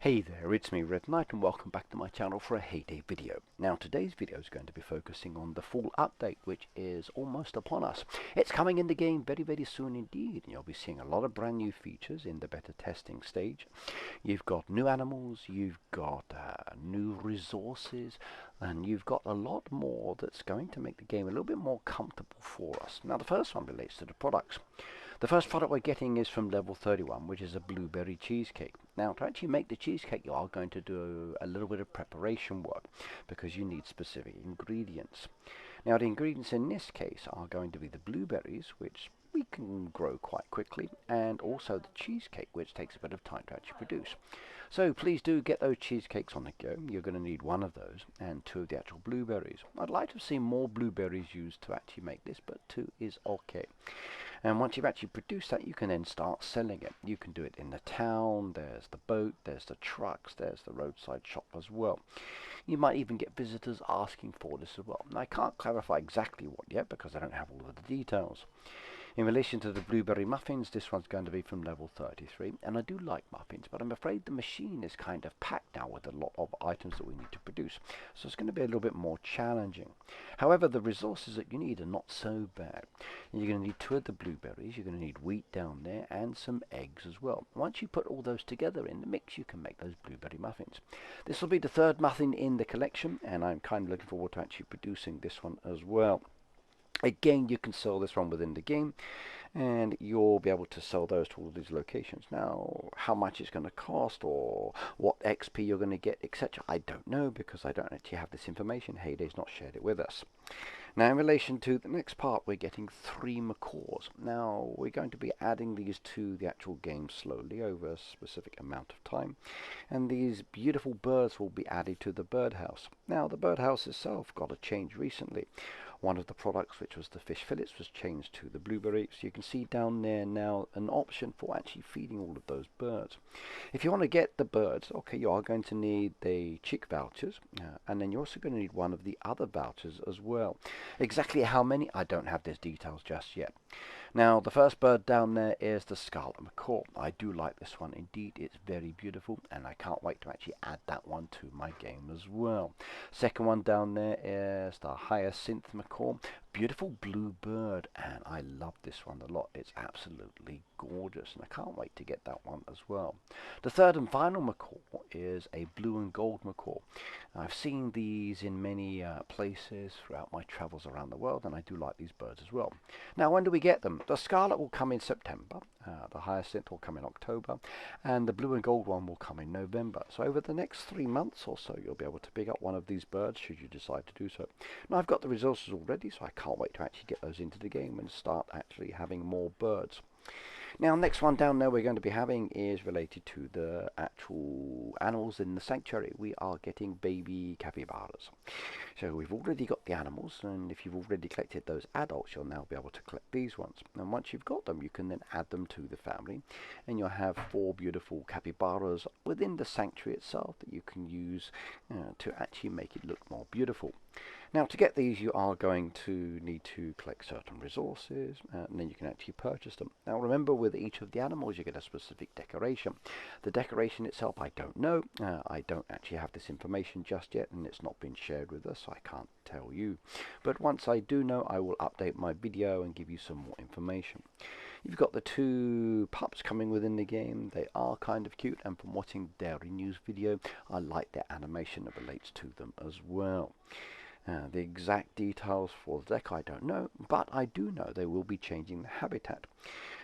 Hey there, it's me Red Knight and welcome back to my channel for a Heyday video. Now today's video is going to be focusing on the full update which is almost upon us. It's coming in the game very soon indeed, and you'll be seeing a lot of brand new features in the beta testing stage. You've got new animals, you've got new resources, and you've got a lot more that's going to make the game a little bit more comfortable for us. Now the first one relates to the products. The first product we're getting is from level 31, which is a blueberry cheesecake. Now, to actually make the cheesecake, you are going to do a little bit of preparation work because you need specific ingredients. Now, the ingredients in this case are going to be the blueberries, which we can grow quite quickly, and also the cheesecake, which takes a bit of time to actually produce. So please do get those cheesecakes on the go. You're going to need one of those and two of the actual blueberries. I'd like to see more blueberries used to actually make this, but two is okay. And once you've actually produced that, you can then start selling it. You can do it in the town, there's the boat, there's the trucks, there's the roadside shop as well. You might even get visitors asking for this as well. Now, I can't clarify exactly what yet because I don't have all of the details. In relation to the blueberry muffins, this one's going to be from level 33, and I do like muffins, but I'm afraid the machine is kind of packed now with a lot of items that we need to produce, so it's going to be a little bit more challenging. However, the resources that you need are not so bad. You're going to need two of the blueberries, you're going to need wheat down there, and some eggs as well. Once you put all those together in the mix, you can make those blueberry muffins. This will be the third muffin in the collection, and I'm kind of looking forward to actually producing this one as well. Again, you can sell this one within the game, and you'll be able to sell those to all these locations. Now, how much it's going to cost or what XP you're going to get, etc., I don't know because I don't actually have this information. Heyday's not shared it with us. Now, in relation to the next part, we're getting 3 macaws. Now, we're going to be adding these to the actual game slowly over a specific amount of time, and these beautiful birds will be added to the birdhouse. Now, the birdhouse itself got a change recently. One of the products, which was the fish fillets, was changed to the blueberry. So you can see down there now an option for actually feeding all of those birds. If you want to get the birds, okay, you are going to need the chick vouchers, and then you're also going to need one of the other vouchers as well. Exactly how many, I don't have these details just yet. Now, the first bird down there is the scarlet macaw. I do like this one indeed. It's very beautiful, and I can't wait to actually add that one to my game as well. Second one down there is the hyacinth macaw. Beautiful blue bird, and I love this one a lot. It's absolutely gorgeous, and I can't wait to get that one as well. The third and final macaw is a blue and gold macaw. I've seen these in many places throughout my travels around the world, and I do like these birds as well. Now, when do we get them? The scarlet will come in September, the hyacinth will come in October, and the blue and gold one will come in November. So over the next 3 months or so, you'll be able to pick up one of these birds should you decide to do so. Now, I've got the resources already, so I can't wait to actually get those into the game and start actually having more birds. Now, next one down there we're going to be having is related to the actual animals in the sanctuary. We are getting baby capybaras. So we've already got the animals, and if you've already collected those adults, you'll now be able to collect these ones. And once you've got them, you can then add them to the family, and you'll have 4 beautiful capybaras within the sanctuary itself that you can use to actually make it look more beautiful. Now, to get these, you are going to need to collect certain resources, and then you can actually purchase them. Now, remember, with each of the animals, you get a specific decoration. The decoration itself, I don't know. I don't actually have this information just yet, and it's not been shared with us, so I can't tell you. But once I do know, I will update my video and give you some more information. You've got the 2 pups coming within the game. They are kind of cute, and from watching their news video, I like their animation that relates to them as well. The exact details for the deck I don't know, but I do know they will be changing the habitat.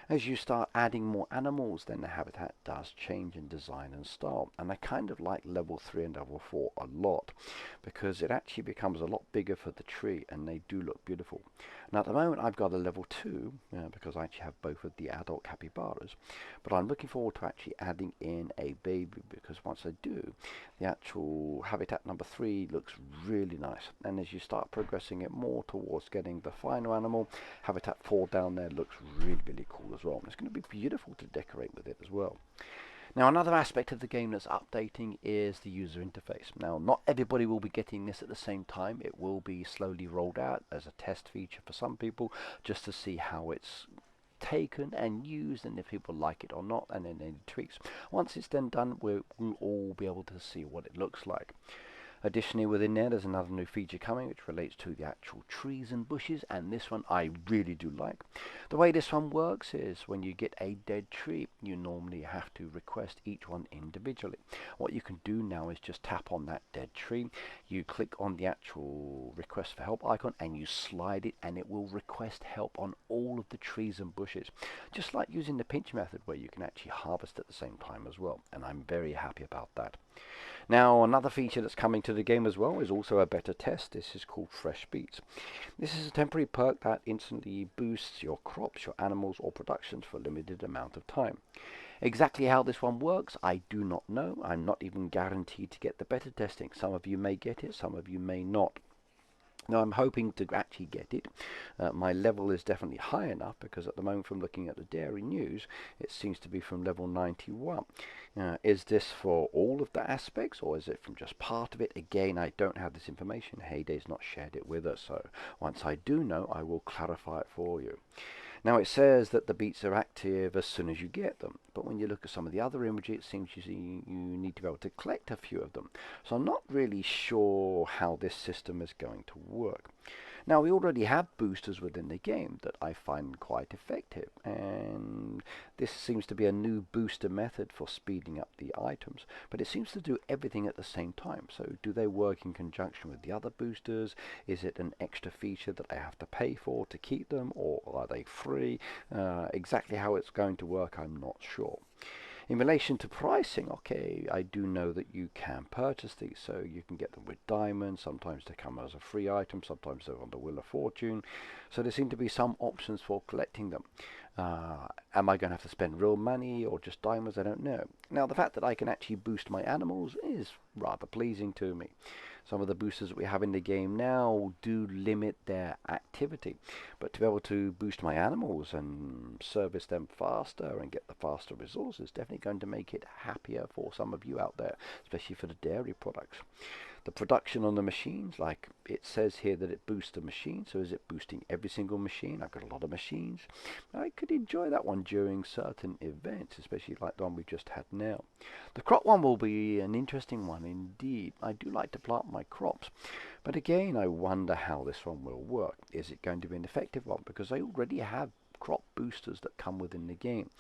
As you start adding more animals, then the habitat does change in design and style, and I kind of like level 3 and level 4 a lot because it actually becomes a lot bigger for the tree, and they do look beautiful. Now, at the moment I've got a level 2 because I actually have both of the adult capybaras, but I'm looking forward to actually adding in a baby because once I do, the actual habitat number 3 looks really nice, and as you start progressing it more towards getting the final animal, habitat 4 down there looks really cool as well. It's going to be beautiful to decorate with it as well. Now, another aspect of the game that's updating is the user interface. Now, not everybody will be getting this at the same time. It will be slowly rolled out as a test feature for some people just to see how it's taken and used, and if people like it or not, and then any tweaks. Once it's then done, we'll all be able to see what it looks like. Additionally, within there's another new feature coming which relates to the actual trees and bushes, and this one I really do like. The way this one works is when you get a dead tree, you normally have to request each one individually. What you can do now is just tap on that dead tree, you click on the actual request for help icon, and you slide it, and it will request help on all of the trees and bushes, just like using the pinch method where you can actually harvest at the same time as well, and I'm very happy about that. Now, another feature that's coming to the game as well is also a beta test. This is called Fresh Beets. This is a temporary perk that instantly boosts your crops, your animals, or productions for a limited amount of time. Exactly how this one works, I do not know. I'm not even guaranteed to get the beta testing. Some of you may get it, some of you may not. Now, I'm hoping to actually get it. My level is definitely high enough, because at the moment, from looking at the dairy news, it seems to be from level 91. Is this for all of the aspects, or is it from just part of it? Again, I don't have this information. Heyday's not shared it with us, so once I do know, I will clarify it for you. Now, it says that the beets are active as soon as you get them, but when you look at some of the other imagery, it seems you need to be able to collect a few of them. So I'm not really sure how this system is going to work. Now, we already have boosters within the game that I find quite effective, and this seems to be a new booster method for speeding up the items, but it seems to do everything at the same time. So do they work in conjunction with the other boosters? Is it an extra feature that I have to pay for to keep them, or are they free? Exactly how it's going to work, I'm not sure. In relation to pricing, okay, I do know that you can purchase these, so you can get them with diamonds. Sometimes they come as a free item, sometimes they're on the Wheel of Fortune. So there seem to be some options for collecting them. Am I going to have to spend real money or just diamonds? I don't know. Now, the fact that I can actually boost my animals is rather pleasing to me. Some of the boosters that we have in the game now do limit their activity, but to be able to boost my animals and service them faster and get the faster resources is definitely going to make it happier for some of you out there, especially for the dairy products. The production on the machines, like it says here that it boosts the machine, so is it boosting every single machine? I've got a lot of machines. I could enjoy that one during certain events, especially like the one we just had now. The crop one will be an interesting one indeed. I do like to plant my crops, but again, I wonder how this one will work. Is it going to be an effective one? Because I already have crop boosters that come within the game.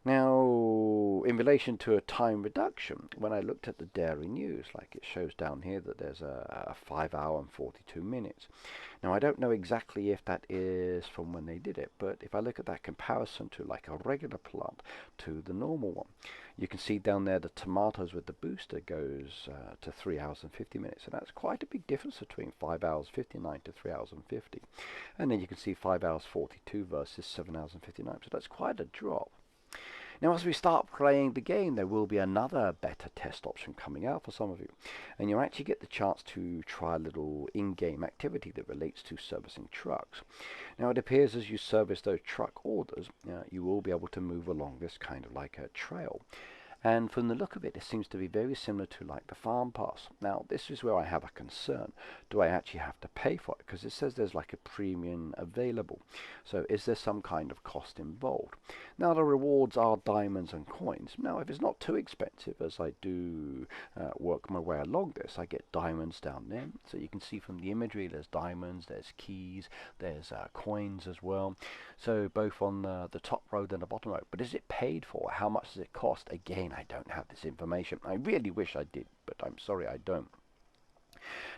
Now, in relation to a time reduction, when I looked at the dairy news, like it shows down here that there's a 5 hour and 42 minutes. Now, I don't know exactly if that is from when they did it, but if I look at that comparison to like a regular plant to the normal one, you can see down there the tomatoes with the booster goes to 3 hours and 50 minutes, and that's quite a big difference between 5 hours 59 to 3 hours and 50. And then you can see 5 hours 42 versus 7 hours and 59, so that's quite a drop. Now, as we start playing the game, there will be another beta test option coming out for some of you, and you'll actually get the chance to try a little in-game activity that relates to servicing trucks. Now, it appears as you service those truck orders, you will be able to move along this kind of like a trail. And from the look of it, it seems to be very similar to like the farm pass. Now, this is where I have a concern. Do I actually have to pay for it? Because it says there's like a premium available. So is there some kind of cost involved? Now, the rewards are diamonds and coins. Now, if it's not too expensive, as I do work my way along this, I get diamonds down there. So you can see from the imagery, there's diamonds, there's keys, there's coins as well. So both on the top row and the bottom row. But is it paid for? How much does it cost? Again, I don't have this information. I really wish I did, but I'm sorry I don't.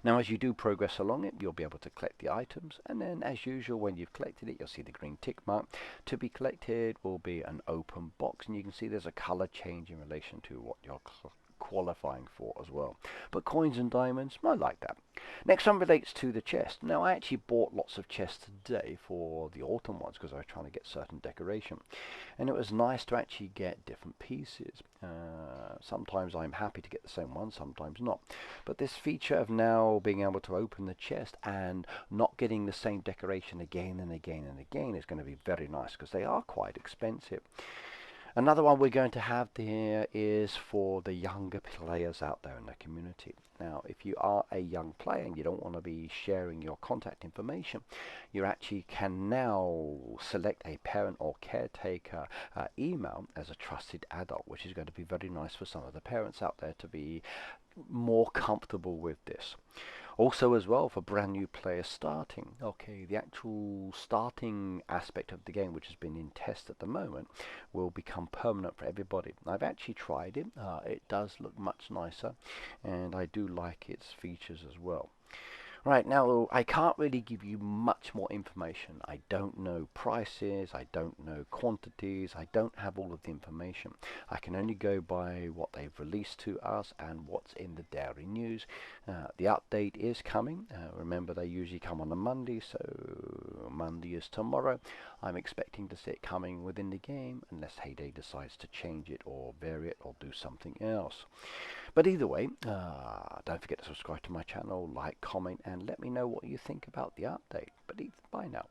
Now, as you do progress along it, you'll be able to collect the items, and then as usual, when you've collected it, you'll see the green tick mark. To be collected will be an open box, and you can see there's a color change in relation to what you're qualifying for as well. But coins and diamonds, I like that. Next one relates to the chest. Now, I actually bought lots of chests today for the autumn ones because I was trying to get certain decoration, and it was nice to actually get different pieces. Sometimes I'm happy to get the same one, sometimes not. But this feature of now being able to open the chest and not getting the same decoration again and again and again is going to be very nice because they are quite expensive. Another one we're going to have there is for the younger players out there in the community. Now, if you are a young player and you don't want to be sharing your contact information, you actually can now select a parent or caretaker email as a trusted adult, which is going to be very nice for some of the parents out there to be more comfortable with this. Also as well, for brand new players starting, okay, the actual starting aspect of the game, which has been in test at the moment, will become permanent for everybody. I've actually tried it. It does look much nicer, and I do like its features as well. Right, now I can't really give you much more information. I don't know prices, I don't know quantities, I don't have all of the information. I can only go by what they've released to us and what's in the daily news. The update is coming. Remember, they usually come on a Monday, so Monday is tomorrow. I'm expecting to see it coming within the game, unless Heyday decides to change it or vary it or do something else. But either way, don't forget to subscribe to my channel, like, comment, and let me know what you think about the update. But bye now.